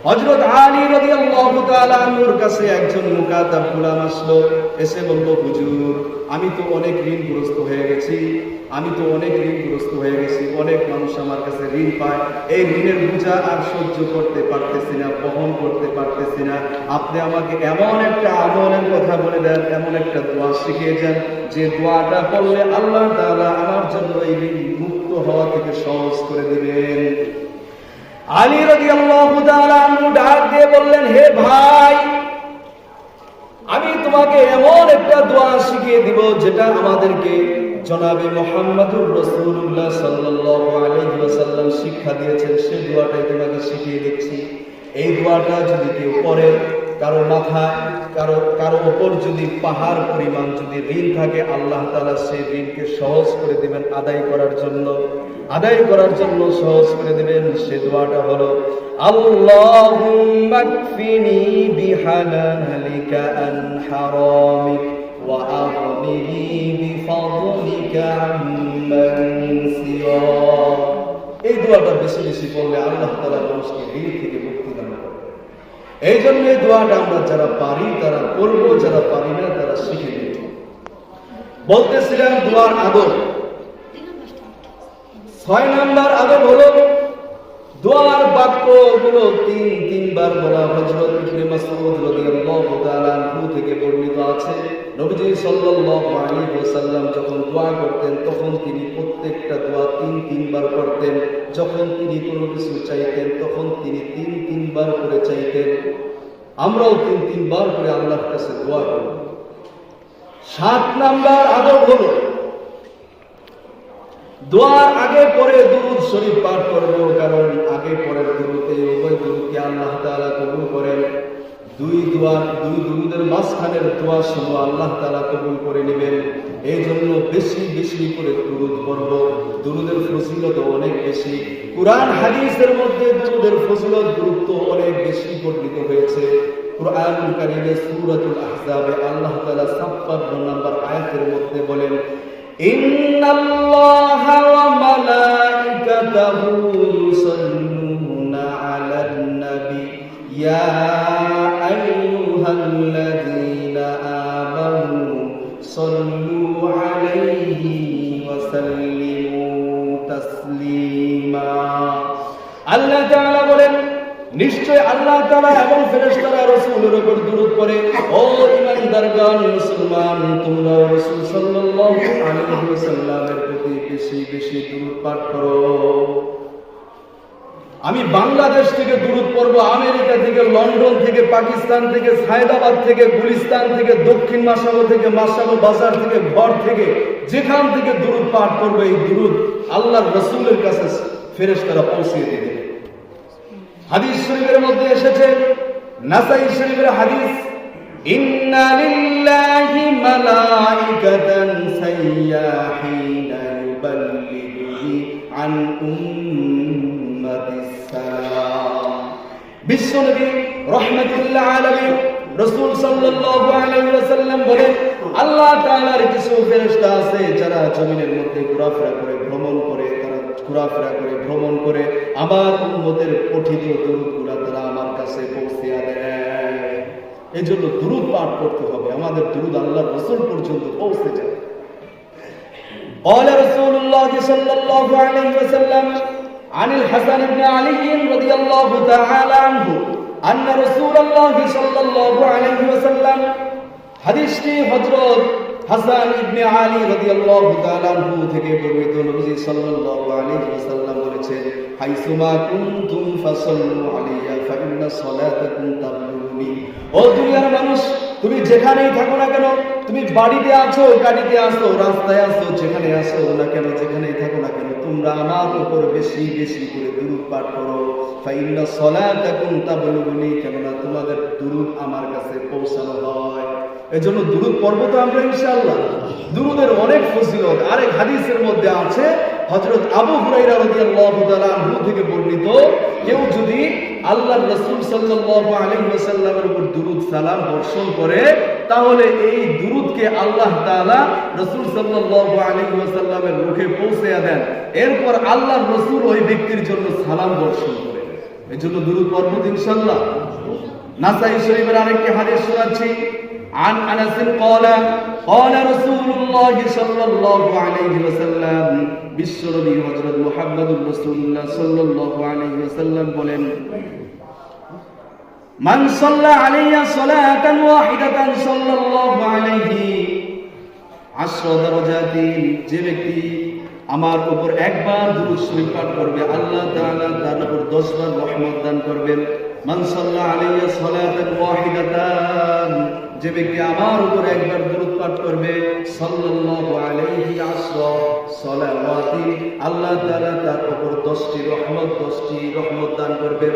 হযরত আলী রাদিয়াল্লাহু তাআলা আনহুর কাছে একজন মুকাদ্দাব গোলাম আসলো, এসে বলল, হুজুর, আমি তো অনেক ঋণগ্রস্ত হয়ে গেছি, অনেক মানুষ আমার কাছে ঋণ পায়, এই ঋণের বোঝা আর সহ্য করতে পারতেছি না, বহন করতে পারতেছি না। আপনি আমাকে এমন একটা আমলের কথা বলে দেন, এমন একটা দোয়া শিখিয়ে দেন, যে দোয়াটা পড়লে আল্লাহ তাআলা আমার জন্য এই ঋণ মুক্ত হওয়া থেকে সহজ করে দিবেন। আলী রাদিয়াল্লাহু তাআলা আনহু ডাক দিয়ে বললেন, হে ভাই, আমি তোমাকে এমন একটা দোয়া শিখিয়ে দিব, যেটা আমাদেরকে জনাবে মুহাম্মদুর রাসূলুল্লাহ সাল্লাল্লাহু আলাইহি ওয়াসাল্লাম শিক্ষা দিয়েছেন। সেই দোয়াটাই তোমাকে শিখিয়ে দিচ্ছি। এই দোয়াটা যদি কেউ পড়ে, কারো মাথায় কারো ওপর যদি পাহাড় পরিমাণ যদি ঋণ থাকে, আল্লাহ তাআলা সেই ঋণকে সহজ করে দিবেন, আদায় করার জন্য সহজ করে দিবেন। সে দোয়াটা হলো, আল্লাহুম্মা কফিনি বিহালালিকা আন হারামিক ওয়া আগনিনি বিফadlika আম্মান সিওয়াক। এই দোয়াটা বেশি বেশি পড়লে আল্লাহ তাআলা মানুষকে ঋণ থেকে মুক্তি দান করেন। এই জন্য এই দোয়াটা আমরা যারা পারি তারা করব, যারা পারি না তারা শিখে নেব। বলতেছিলাম দোয়ার আদব। 6 নাম্বার আদব হলো, দোয়ার বাক্যগুলো তিনবার বলা। হযরত ইবনে মাসউদ রাদিয়াল্লাহু তাআলা আনহু থেকে বর্ণিত আছে, নবীজি সাল্লাল্লাহু আলাইহি ওয়াসাল্লাম যখন দোয়া করতেন, তখন তিনি প্রত্যেকটা দোয়া তিনবার করতেন। যখন তিনি কোনো কিছু চাইতেন, তখন তিনি তিনবার করে চাইতেন। আমরাও তিনবার করে আল্লাহর কাছে দোয়া করব। 7 নাম্বার আদব হলো, দোয়ার আগে পরে দুরূদ শরীফ পাঠ করব, কারণ আগে পরের দুরূদে উভয় দুরূদকে আল্লাহ তাআলা কবুল করেন। দুই দুরূদের মাঝখানের দোয়া সহ আল্লাহ তাআলা কবুল করে নেবেন। এই জন্য বেশি বেশি করে দুরূদ পড়ব। দুরূদের ফজিলত অনেক বেশি। কুরআন হাদিসের মধ্যে দুরূদের ফজিলত গুরুত্ব অনেক বেশি বর্ণিত হয়েছে। কুরআনুল কারীমে সূরাতুল আহজাবে আল্লাহ তাআলা 56 নম্বর আয়াতের মধ্যে বলেন, ইন্নাল্লাহা ওয়া মালাইকাতাহু ইউসাল্লুনা আলান নবী ইয়া আইয়ুহাল্লাযীনা আমানু সাল্লু আলাইহি ওয়া সাল্লিমু তাসলিমা। আল্লাহ তাআলা বলেন, নিশ্চয় আল্লাহ তাআলা এবং ফেরেশতারা রাসূলের উপর দুরূদ পড়ে। ও ঈমানদারগণ, মুসলমান, তোমরা রাসূল সাল্লাল্লাহু আলাইহি ওয়াসাল্লামের প্রতি বেশি বেশি দুরূদ পাঠ করো। আমি বাংলাদেশ থেকে দুরূদ পড়ব, আমেরিকা থেকে, লন্ডন থেকে, পাকিস্তান থেকে, হায়দ্রাবাদ থেকে, গুলিস্তান থেকে, দক্ষিণ মাসাগো থেকে, মাসাগো বাজার থেকে, ঘর থেকে, যেখান থেকে দুরূদ পাঠ করব, এই দুরূদ আল্লাহর রাসূলের কাছে ফেরেশতারা পৌঁছে দিবে। হাদিস শরীফের মধ্যে এসেছে, নাসাই শরীফের হাদিস, ইন্না লিল্লাহি মালাইকাতান সাইয়াহিনা ইউবাল্লিগুনি আন উম্মাতিস সালাম। বিশ্বনবী রাহমাতুল্লাহ আলাইহি রাসূল সাল্লাল্লাহু আলাইহি ওয়াসাল্লাম বলেন, আল্লাহ তাআলার কিছু ফেরেশতা আছে যারা জমিনের মধ্যে ঘোরাফেরা করে ভ্রমণ করে, তারা ঘোরাফেরা করে ভ্রমণ করে আমার উম্মতের পঠিত দুরূদগুলো তারা আমার কাছে পৌঁছে দেয়। এজন্য দুরূদ পাঠ করতে হবে, আমাদের দুরূদ আল্লাহর রাসূল পর্যন্ত পৌঁছে যায়। قال رسول الله صلى الله عليه وسلم عن الحسن بن علي رضي الله تعالى عنه أن رسول الله صلى الله عليه وسلم হাদিসটি হযরত হাসান ইবনে আলী রাদিয়াল্লাহু তাআলা আনহু থেকে বর্ণিত। নবী সাল্লাল্লাহু আলাইহি ওয়াসাল্লাম বলেছেন, হাইসুমা কুনতুম ফাসাল্লু আলাইয়া ফাইন্না সালাতাকুম তাবলুগুনি। ও দুনিয়ার মানুষ, তুমি যেখানেই থাকো না কেন, তুমি বাড়িতে আছো, গাড়িতে আছো, রাস্তায় আছো, যেখানে আছো না কেন, যেখানেই থাকো না কেন, তোমরা আমার উপর বেশি বেশি করে দুরূদ পাঠ করো। ফাইন্না সালাতাকুম তাবলুগুনি, কেননা তোমাদের দুরূদ আমার কাছে পৌঁছানো হয়। এজন্য দুরূদ পড়ব তো আমরা ইনশাআল্লাহ। দুরূদের অনেক ফজিলত। আরেক হাদিসের মধ্যে আছে, হযরত আবু হুরায়রা রাদিয়াল্লাহু তাআলা আনহু থেকে বর্ণিত, কেউ যদি আল্লাহর রাসূল সাল্লাল্লাহু আলাইহি ওয়াসাল্লামের উপর দুরূদ সালাম বর্ষণ করে, তাহলে এই দুরূদকে আল্লাহ তাআলা রাসূল সাল্লাল্লাহু আলাইহি ওয়াসাল্লামের মুখে পৌঁছে দেন। এরপর আল্লাহর রাসূল ওই ব্যক্তির জন্য সালাম বর্ষণ করে। এজন্য দুরূদ পড়ব ইনশাআল্লাহ। নাসাই শরীফের আরেকটি হাদিস শোনাচ্ছি, عن أنس قال قال رسول الله صلى الله عليه وسلم বিশ্বনবী হযরত মুহাম্মদুর রাসূলুল্লাহ সাল্লাল্লাহু আলাইহি ওয়াসাল্লাম বলেন, মান সাল্লা আলাইয়া সালাতান ওয়াহিদাতান সাল্লাল্লাহু আলাইহি আশরা দারাজাতিন, যে ব্যক্তি আমার উপর একবার দুরূদ শরীফ পাঠ করবে, আল্লাহ তাআলা তার উপর 10 বার রহমত দান করবেন। মান সাল্লা আলাইয়া সালাতান ওয়াহিদাতান, যে ব্যক্তি আমার উপর একবার দুরূদ পাঠ করবে, সাল্লাল্লাহু আলাইহি আশরা সালাওয়াতি, আল্লাহ তাআলা তার উপর 10টি রহমত দান করবেন।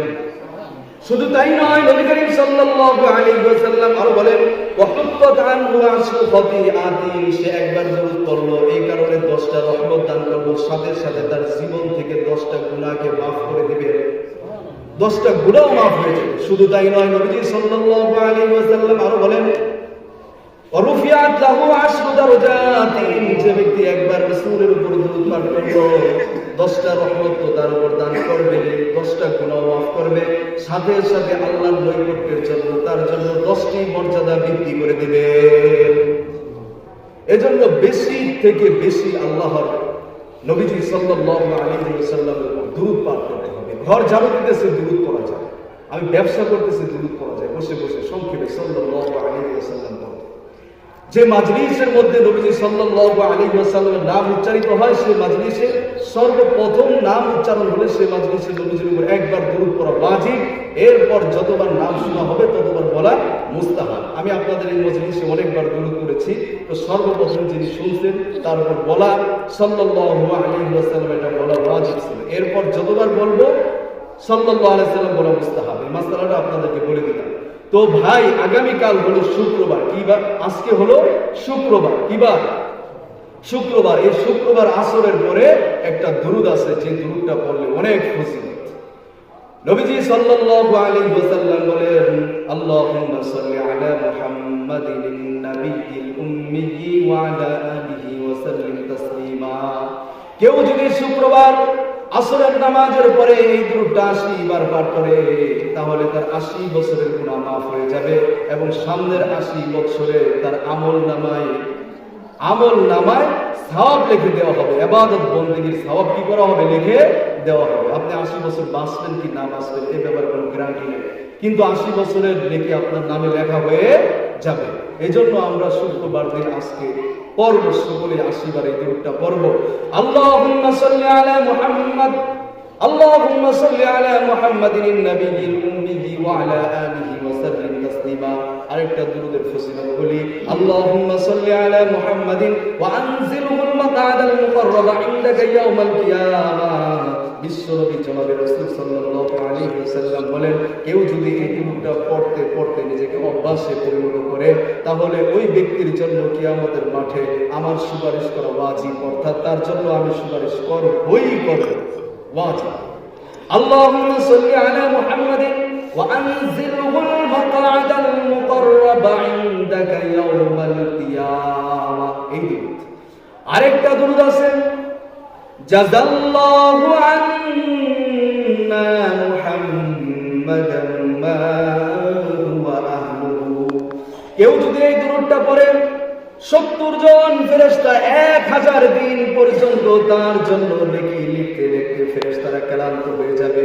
শুধু তাই নয়, নবী করিম সাল্লাল্লাহু আলাইহি ওয়াসাল্লাম আরো বলেন, ওয়াহুত্তাত আনহু আশরু খাতিআতিন, সে একবার দুরূদ পড়লো, এই কারণে 10টা রহমত দান করব, সাথে সাথে তার জীবন থেকে 10টা গুনাহকে মাফ করে দিবে, 10টা গুনাহ মাফ হয়ে যাবে। শুধু তাই নয়, নবীজি সাল্লাল্লাহু আলাইহি ওয়াসাল্লাম আরো বলেন, ওয়ারুফিআত লাহু আশরু দারাজাতিন, যে ব্যক্তি একবার রাসূলের উপর দুরূদ পাঠ করলো, 10টা রহমত তো তার উপর দান করবে, 10টা গুনাহ মাফ করবে, সাথে সাথে আল্লাহর নৈকট্যের জন্য তার জন্য 10টি মর্যাদা বৃদ্ধি করে দিবে। এজন্য বেশি থেকে বেশি আল্লাহর নবীজি সাল্লাল্লাহু আলাইহি ওয়াসাল্লামের উপর দুরূদ পাঠ করতে হবে। ঘর ঝাড়ু দিতেছে দুরূদ পড়া যায়, আমি ব্যবসা করতেছি দুরূদ পড়া যায়, বসে বসে সংক্ষেপে সাল্লাল্লাহু আলাইহি ওয়াসাল্লাম। যে মাজলিসের মধ্যে নবীজি সাল্লাল্লাহু আলাইহি ওয়াসাল্লামের নাম উচ্চারিত হয়, সেই মাজলিসে সর্বপ্রথম নাম উচ্চারণ হলে সেই মাজলিসে নবীজির উপর একবার দুরূদ পড়া ওয়াজিব। এরপর যতবার নাম শোনা হবে ততবার বলা মুস্তাহাব। আমি আপনাদের এই মজলিসে অনেকবার দুরূদ পড়েছি, তো সর্বপ্রথম যিনি শুনছেন তার উপর বলা সাল্লাল্লাহু আলাইহি ওয়াসাল্লাম, এটা বলা ওয়াজিব ছিল। এরপর যতবার বলবো সাল্লাল্লাহু আলাইহি ওয়াসাল্লাম বলা মুস্তাহাব। এই মাসআলাটা আপনাদেরকে বলে দিলাম। তো ভাই, আগামীকাল হলো শুক্রবার, কি বার? আজকে হলো শুক্রবার, কি বার? শুক্রবার। এই শুক্রবার আসরের পরে একটা দুরূদ আছে, যে দুরূদটা পড়লে অনেক ফজিলত। নবীজি সাল্লাল্লাহু আলাইহি ওয়াসাল্লাম বলেন, আল্লাহুম্মা সাল্লি আলা মুহাম্মাদিন নাবিয়্যিল উম্মিয়্যি ওয়া আলা আলিহি ওয়া সাল্লিম তাসলিমা। কেউ যদি শুক্রবার আসরের নামাজের পরে এই দুরূদটা 80 বার পাঠ করে, তাহলে তার 80 বছরের গুনাহ মাফ হয়ে যাবে এবং সামনের 80 বছরে তার আমল নামায় সওয়াব লিখে দেওয়া হবে। ইবাদত বন্দেগীর সওয়াব কি করা হবে? লিখে দেওয়া হবে। আপনি 80 বছর বাঁচবেন কি না বাঁচবেন এই ব্যাপারে কোনো গ্যারান্টি নেই, কিন্তু 80 বছরের লিখে আপনার নামে লেখা হয়ে যাবে। এই জন্য আমরা শুক্রবার দিন আজকে পড়ব, সকলে 80 বার এই দুরূদটা পড়ব। আল্লাহুম্মা সাল্লি আলা মুহাম্মাদ, আল্লাহুম্মা সাল্লি আলা মুহাম্মাদিন নাবিয়্যিল উম্মিয়্যি ওয়া আলা আলিহি ওয়া সাল্লিম তাসলিমা। আরেকটা দুরূদের ফজিলত বলি, আল্লাহুম্মা সাল্লি আলা মুহাম্মাদিন ওয়া আনজিলহুল মাকাদাল মুকাররাবা ইনদাকা ইয়াউমাল কিয়ামাহ বিশ্বনবী জনাবে রাসূল সাল্লাল্লাহু আলাইহি ওয়াসাল্লাম বলেন, কেউ যদি এই দুরূদটা পড়তে পড়তে নিজেকে অভ্যাসে পরিণত করে, তাহলে ওই ব্যক্তির জন্য কিয়ামতের মাঠে আমার সুপারিশ করা ওয়াজিব, অর্থাৎ তার জন্য আমি সুপারিশ করবই করব, ওয়াজিব। আল্লাহুম্মা সাল্লি আলা মুহাম্মাদিন ওয়া আনজিলহুল মাকআদাল মুকাররাবা ইনদাকা ইয়াওমাল কিয়ামাহ। এই দুরূদ। আরেকটা দুরূদ আছে, জাযাল্লাহু আন্না মুহাম্মাদান মা হুয়া আহলুহু। কেউ যদি এই দুরূদটা পড়ে 70 জন ফেরেশতা 1000 দিন পর্যন্ত তার জন্য নেকি লিখতে লিখতে ফেরেশতারা ক্লান্ত হয়ে যাবে,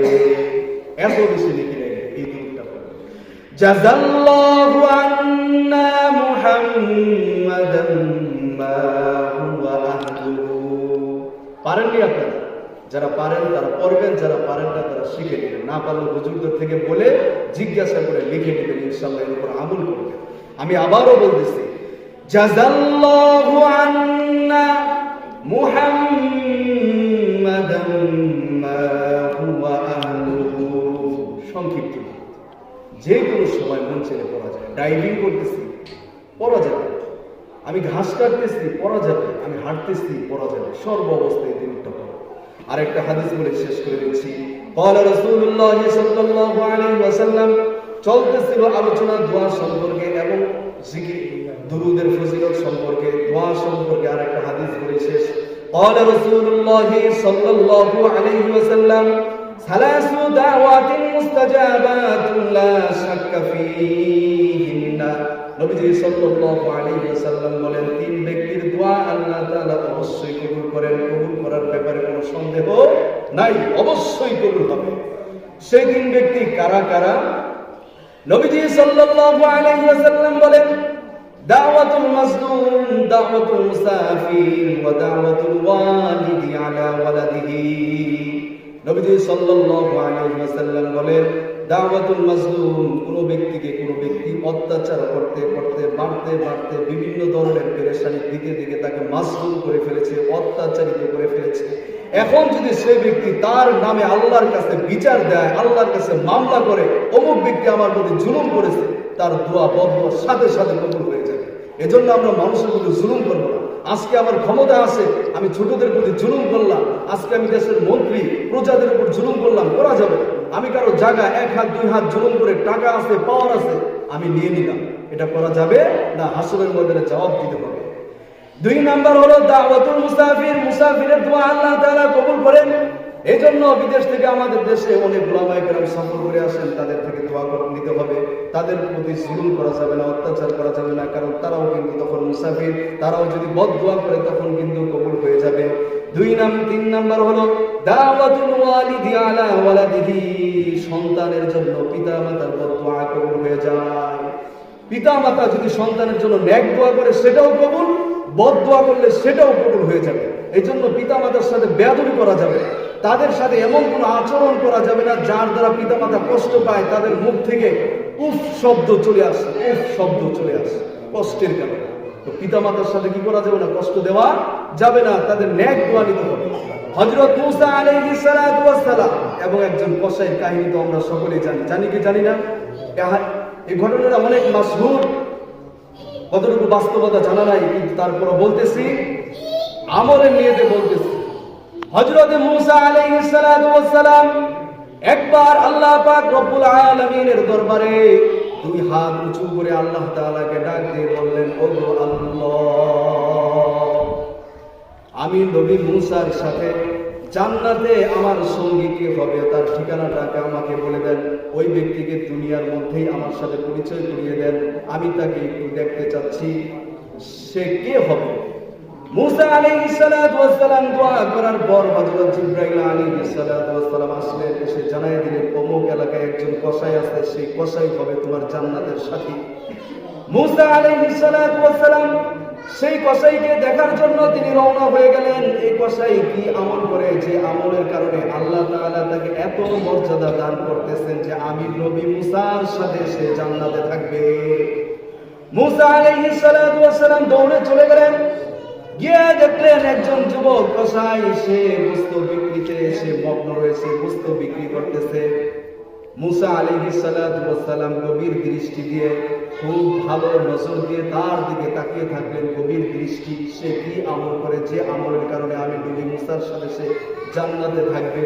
এত বেশি নেকি নেবে এই দুরূদটা পড়ে। জাযাল্লাহু আন্না মুহাম্মাদান মা হুয়া আহলুহু। পারেননি আপনারা? যারা পারেন তারা পড়বেন, যারা পারেন না তারা শিখে নেবেন, না পারলে বুজুর্গদের থেকে বলে জিজ্ঞাসা করে লিখে নেবেন, ইনশাআল্লাহ এর উপর আমল করবেন। আমি আবারও বলতেছি, জাযাল্লাহু আন্না মুহাম্মাদান মা হুয়া আহলুহু। সংক্ষিপ্ত, যে কোনো সময় মন ছেড়ে পড়া যায়। ড্রাইভিং করতেছি পড়া যাবে, আমি ঘাস কাটতেছি পড়া যাবে, আমি হাঁটতেছি পড়া যাবে, সর্ব অবস্থায় দিনটা পড়া। আরেকটা হাদিস বলে শেষ করে দিচ্ছি। ক্বালা রাসূলুল্লাহ সাল্লাল্লাহু আলাইহি ওয়াসাল্লাম, চলতেছিল আলোচনা দোয়া সম্পর্কে এবং জিকির দুরূদের ফজিলত সম্পর্কে, দোয়া সম্পর্কে। আরেকটা হাদিস বলে শেষ। ক্বালা রাসূলুল্লাহ সাল্লাল্লাহু আলাইহি ওয়াসাল্লাম, সালাসু দাওয়াতিন মুস্তাজাবাতুন লা শাক্কা ফীহিন্না। নবীজি সাল্লাল্লাহু আলাইহি ওয়াসাল্লাম বলেন, 3 ব্যক্তির দোয়া আল্লাহ তাআলা অবশ্যই কবুল করেন, কবুল করার ব্যাপারে কোনো সন্দেহ নাই, অবশ্যই কবুল হবে। সেই 3 ব্যক্তি কারা কারা? নবীজি সাল্লাল্লাহু আলাইহি ওয়াসাল্লাম বলেন, দাওয়াতুল মাজলুম, দাওয়াতুল মুসাফির ওয়া দাওয়াতুল ওয়ালিদি আলা ওয়ালাদিহি। নবীজি সাল্লাল্লাহু আলাইহি ওয়াসাল্লাম বলেন, দাওয়াতুল মাজলুম, কোন ব্যক্তিকে কোন ব্যক্তি অত্যাচার করতে করতে বাড়তে বাড়তে বিভিন্ন ধরনের পেরেশানি দিতে দিতে তাকে মাজলুম করে ফেলেছে, অত্যাচারিত করে ফেলেছে। এখন যদি সেই ব্যক্তি তার নামে আল্লাহর কাছে বিচার দেয়, আল্লাহর কাছে মামলা করে, অমুক ব্যক্তি আমার প্রতি জুলুম করেছে, তার দোয়া বদদোয়ার সাথে সাথে কবুল হয়ে যাবে। এজন্য আমরা মানুষের প্রতি জুলুম করবো না। আজকে আমার ক্ষমতা আছে, আমি ছোটদের প্রতি জুলুম করলাম, আজকে আমি দেশের মন্ত্রী, প্রজাদের উপর জুলুম করলাম, করা যাবে। আমি কারো জায়গা 1 হাত 2 হাত জুলুম করে, টাকা আছে পাওয়ার আছে, আমি নিয়ে নিলাম, এটা করা যাবে না। হাসরের ময়দানে জবাব দিতে হবে। 2 নাম্বার হলো দাওয়াতুল মুসাফির, মুসাফিরের দোয়া আল্লাহ তাআলা কবুল করেন। এই জন্য বিদেশ থেকে আমাদের দেশে অনেক উলামায়ে কেরাম সফর করে আসেন, তাদের থেকে দোয়া নিতে হবে। তাদের প্রতি জুলুম করা যাবে না, অত্যাচার করা যাবে না, কারণ তারাও কিন্তু তখন মুসাফির, তারাও যদি বদদোয়া করে তখন কিন্তু কবুল হয়ে যাবে। 3 নাম্বার হলো দাওয়াতুল ওয়ালিদি আলা ওয়ালাদিহি, সন্তানের জন্য পিতা মাতার বদদোয়া কবুল হয়ে যায়। পিতা মাতা যদি সন্তানের জন্য নেক দোয়া করে সেটাও কবুল, বদদোয়া করলে সেটাও কবুল হয়ে যাবে। এই জন্য পিতা মাতার সাথে বেয়াদবি করা যাবে না, তাদের সাথে এমন কোনো আচরণ করা যাবে না যার দ্বারা পিতা মাতা কষ্ট পায়, তাদের মুখ থেকে উফ শব্দ চলে আসে, উফ শব্দ চলে আসে কষ্টের কারণে। তো পিতা মাতার সাথে কি করা যাবে না, কষ্ট দেওয়া যাবে না, তাদের নেক দোয়া নিতে হবে। হযরত মূসা আলাইহিস সালাতু ওয়াস সালাম এবং একজন কসাইয়ের কাহিনী তো আমরা সকলেই জানি, জানি কি জানি না? এই ঘটনাটা অনেক মাশহুর, কতটুকু বাস্তবতা জানা নাই, কিন্তু তারপর বলতেছি, আমলের নিয়তে বলতেছি। হযরত মূসা আলাইহিস সালাতু ওয়াস সালাম একবার আল্লাহ পাক রব্বুল আলামিনের দরবারে 2 হাত উঁচু করে আল্লাহ তাআলাকে ডাক দিয়ে বললেন, ওগো আল্লাহ, আমি নবী মূসার সাথে জান্নাতে আমার সঙ্গী কে হবে, তার ঠিকানাটাকে আমাকে বলে দেন, ওই ব্যক্তিকে দুনিয়ার মধ্যেই আমার সাথে পরিচয় করিয়ে দেন, আমি তাকে একটু দেখতে চাচ্ছি, সে কে হবে। মূসা আলাইহিস সালাতু ওয়াস সালাম দোয়া করার পর হযরত জিবরাইল আলাইহিস সালাতু ওয়াস সালাম আসলেন, এসে জানাই দিলেন, অমুক এলাকায় একজন কসাই আছে, সেই কসাই হবে তোমার জান্নাতের সাথী। মূসা আলাইহিস সালাতু ওয়াস সালাম সেই কসাইকে দেখার জন্য তিনি রওনা হয়ে গেলেন। এই কসাই কি আমল করে, যে আমলের কারণে আল্লাহ তাআলা তাকে এত মর্যাদা দান করতেছেন যে আমি নবী মূসার সাথে সে জান্নাতে থাকবে। মূসা আলাইহিস সালাতু ওয়াস সালাম দৌড়ে চলে গেলেন, গিয়ে দেখলেন একজন যুবক কসাই, সে বস্তু বিক্রিতে সে মগ্ন রয়েছে, গোশত বিক্রি করতেছে। মুসা আলাইহিস সালাতু ওয়াস সালাম গভীর দৃষ্টি দিয়ে, খুব ভালো নজর দিয়ে তার দিকে তাকিয়ে থাকলেন, গভীর দৃষ্টি। সে কি আমল করে, যে আমলের কারণে আমি নবী মুসার সাথে সে জান্নাতে থাকবে।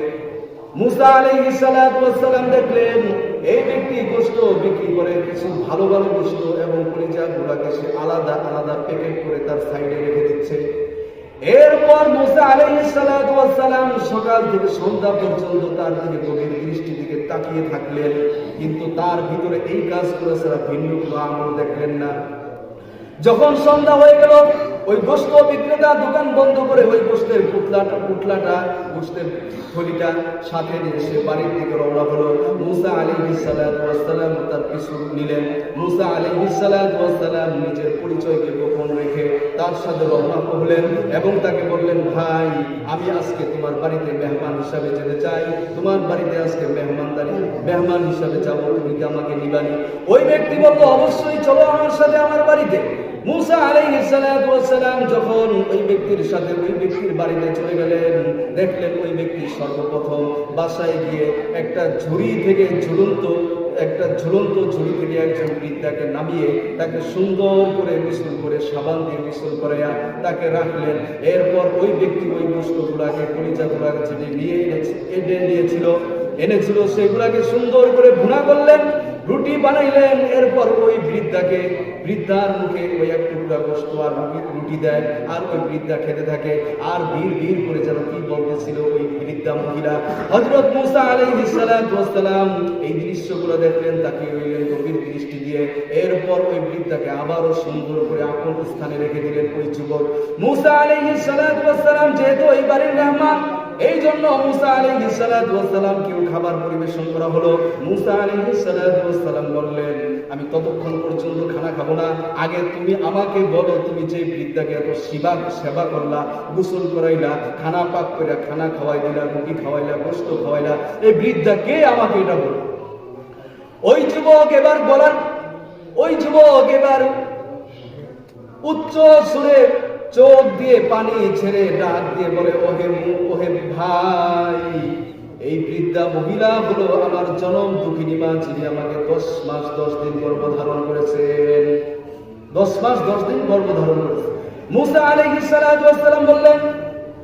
মুসা আলাইহিস সালাতু ওয়াস সালাম দেখলেন এই ব্যক্তি গোশত বিক্রি করে, কিছু ভালো ভালো গোশত এবং কলিজাগুলোকে সে আলাদা আলাদা প্যাকেট করে তার সাইডে রেখে দিচ্ছে। এরপর মুসা আলাইহিস সালাতু ওয়াস সালাম সকাল থেকে সন্ধ্যা পর্যন্ত তার দিকে গভীর দৃষ্টি দিকে তাকিয়ে থাকলেন, কিন্তু তার ভিতরে এই কাজ করে ছাড়া ভিন্ন কোনো আমল দেখলেন না। যখন সন্ধ্যা হয়ে গেল, ওই গোশত বিক্রেতা দোকান বন্ধ করে ওই গোশতের গোশতের থলিটা সাথে নিয়ে সে বাড়ির দিকে রওনা হলো। মুসা আলাইহিস সালাতু ওয়াস সালাম তার পিছু নিলেন। মুসা আলাইহিস সালাতু ওয়াস সালাম নিজের পরিচয়কে গোপন রেখে তার সাথে রওনা হলেন এবং তাকে বললেন, ভাই আমি আজকে তোমার বাড়িতে মেহমান হিসাবে যেতে চাই, তোমার বাড়িতে আজকে মেহমান হিসাবে যাব, তুমি কি আমাকে নিবানি? ওই ব্যক্তি বলল, অবশ্যই, চলো আমার সাথে আমার বাড়িতে। মুসা আলাইহিস সালাতু ওয়াস সালাম যখন ওই ব্যক্তির সাথে ওই ব্যক্তির বাড়িতে চলে গেলেন, দেখলেন ওই ব্যক্তি সর্বপ্রথম বাসায় গিয়ে একটা ঝুড়ি থেকে ঝুলন্ত ঝুড়ি থেকে একজন বৃদ্ধাকে নামিয়ে তাকে সুন্দর করে গোসল করে সাবান দিয়ে গোসল করাইয়া তাকে রাখলেন। এরপর ওই ব্যক্তি ওই গোশতগুলাকে কলিজাগুলাকে যেটি এনেছিল সেগুলাকে সুন্দর করে ভুনা করলেন, রুটি বানাইলেন। এরপর ওই বৃদ্ধার মুখে ওই এক টুকরা গোশত আর রুটি দেয়, আর ওই বৃদ্ধা খেতে থাকে। আর ভিড় করে যেন কি বলতেছিল ওই বৃদ্ধা মহিলা। হযরত মুসা আলাইহিস সালাতু ওয়াস সালাম এই দৃশ্যগুলো দেখলেন, তাকিয়ে রইলেন গভীর দৃষ্টি দিয়ে। এরপর ওই বৃদ্ধাকে আবারও সুন্দর করে আপন স্থানে রেখে দিলেন ওই যুবক। মুসা আলাইহিস সালাতু ওয়াস সালাম যেহেতু এই বাড়ির মেহমান, এই জন্য মুসা আলাইহিস সালাতু ওয়াস সালামকেও খাবার পরিবেশন করা হলো। মুসা আলাইহিস সালাতু ওয়াস সালাম বললেন, আমি ততক্ষণ পর্যন্ত খানা খাবো না, আগে তুমি আমাকে বলো, তুমি যে বৃদ্ধাকে এত সেবা করলা, গোসল করাইলা, খানা পাক করে খানা খাওয়াই দিলা, রুটি খাওয়াইলা, গোশত খাওয়াইলা, এই বৃদ্ধা কে? আমাকে এটা বলো। ওই যুবক এবার উচ্চ সুরে চোখ দিয়ে পানি ছেড়ে ডাক দিয়ে বলে, ওহে ভাই, এই বৃদ্ধা মহিলা হলো আমার জনম দুঃখিনী মা, যিনি আমাকে 10 মাস 10 দিন গর্ভধারণ করেছেন। 10 মাস 10 দিন গর্ভধারণ করেছেন। মুসা আলাইহিস সালাতু ওয়াস সালাম বললেন,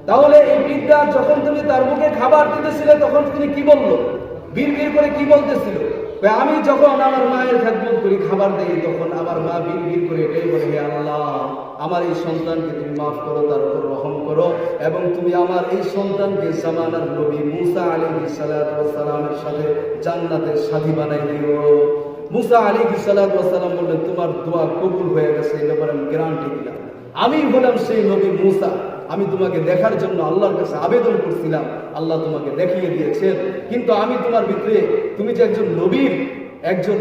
তাহলে এই বৃদ্ধা যখন তুমি তার মুখে খাবার দিতেছিলে তখন তিনি কি বললো? বিড়বিড় করে কি বলতেছিল? আমি যখন আমার মায়ের খেদমত করি, খাবার দেই, তখন আমার মা বিড়বিড় করে এটাই বলে, হে আল্লাহ, আমার এই সন্তানকে তুমি মাফ করো, তার উপর রহম করো, এবং তুমি আমার এই সন্তানকে জামানার নবী মুসা আলাইহিস সালাতু ওয়াস সালামের সাথে জান্নাতের সাথী বানাই দিও। মুসা আলাইহিস সালাতু ওয়াস সালাম বললেন, তোমার দোয়া কবুল হয়ে গেছে, এই ব্যাপারে আমি গ্যারান্টি দিলাম। আমি হলাম সেই নবী মুসা, আমি তোমাকে দেখার জন্য আল্লাহর কাছে আবেদন করছিলাম, আল্লাহ তোমাকে দেখিয়ে দিয়েছেন। কিন্তু আমি তোমার ভিতরে, তুমি যে একজন নবীর একজন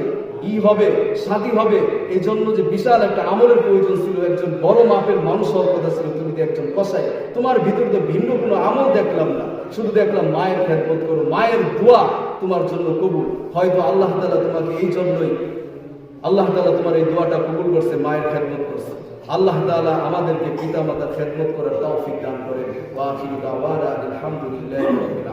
সাথী হবে, এই জন্য যে বিশাল একটা আমলের প্রয়োজন ছিল, একজন বড় মাপের মানুষ হওয়ার কথা ছিল, তুমি যে একজন কসাই, তোমার ভিতরে তো ভিন্ন কোনো আমল দেখলাম না, শুধু দেখলাম মায়ের খেদমত করো, মায়ের দোয়া তোমার জন্য কবুল। হয়তো আল্লাহ তাআলা তোমাকে এই জন্যই, আল্লাহ তাআলা তোমার এই দোয়াটা কবুল করছে, মায়ের খেদমত করছে। আল্লাহ তাআলা আমাদেরকে পিতা মাতার খেদমত করার তৌফিক দান করেন। ওয়া আখিরু দাওয়ানা আলহামদুলিল্লাহি রাব্বিল আলামিন।